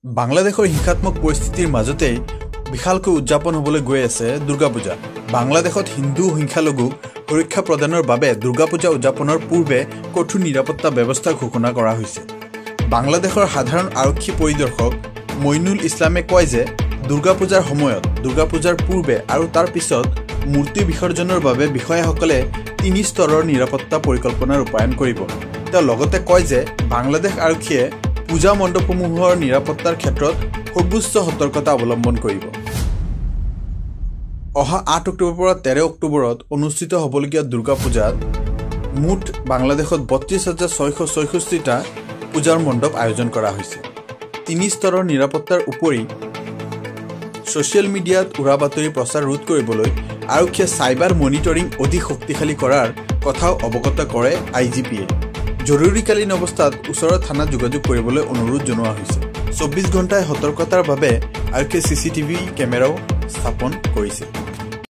বাংলাদেশৰ হিংসাত্মক পৰিস্থিতিৰ মাজতেই বিশালকৈ উদযাপন হ'বলৈ গৈ আছে দুৰ্গা পূজা। বাংলাদেশত হিন্দু সংখ্যালঘুক সুৰক্ষা প্ৰদানৰ বাবে দুৰ্গা পূজা উদযাপনৰ পূৰ্বে কঠোৰ নিৰাপত্তা ব্যৱস্থা ঘোষণা কৰা হৈছে। বাংলাদেশৰ সাধাৰণ আৰক্ষী পৰিদৰ্শক মইনুল ইছলামে কয় যে দুৰ্গা পূজাৰ সময়ত, দুৰ্গা পূজাৰ পূৰ্বে আৰু তাৰ পিছত মূৰ্তি বিসৰ্জনৰ বাবে বিষয়াসকলে ৩ স্তৰৰ নিৰাপত্তা পৰিকল্পনা ৰূপায়ণ কৰিব। তেওঁ লগতে কয় যে বাংলাদেশ আৰক্ষীয়ে পূজা মণ্ডপসমূহৰ নিৰাপত্তাৰ ক্ষেত্ৰত সৰ্বোচ্চ সতৰ্কতা অৱলম্বন কৰিব। অহা ৮ অক্টোবৰৰ পৰা ১৩ অক্টোবৰত অনুষ্ঠিত হ'বলগীয়া দুৰ্গা পূজাত মুঠ বাংলাদেশত ৩২,৬৬৬টা পূজাৰ মণ্ডপ আয়োজন কৰা হৈছে। ৩ স্তৰৰ নিৰাপত্তাৰ উপৰি ছ'চিয়েল মিডিয়াত উৰা বাতৰি প্ৰচাৰ ৰোধ কৰিবলৈ আৰক্ষীয়ে চাইবাৰ মনিটৰিং অধিক শক্তিশালী কৰাৰ কথাও অৱগত কৰে IGPয়ে। জৰুৰীকালীন অৱস্থাত ওচৰৰ থানাত যোগাযোগ কৰিবলৈ অনুৰোধ জনোৱা হৈছে। ২৪ ঘণ্টাই সতৰ্কতাৰ বাবে আৰক্ষীয়ে CCTV কেমেৰাও স্থাপন কৰিছে।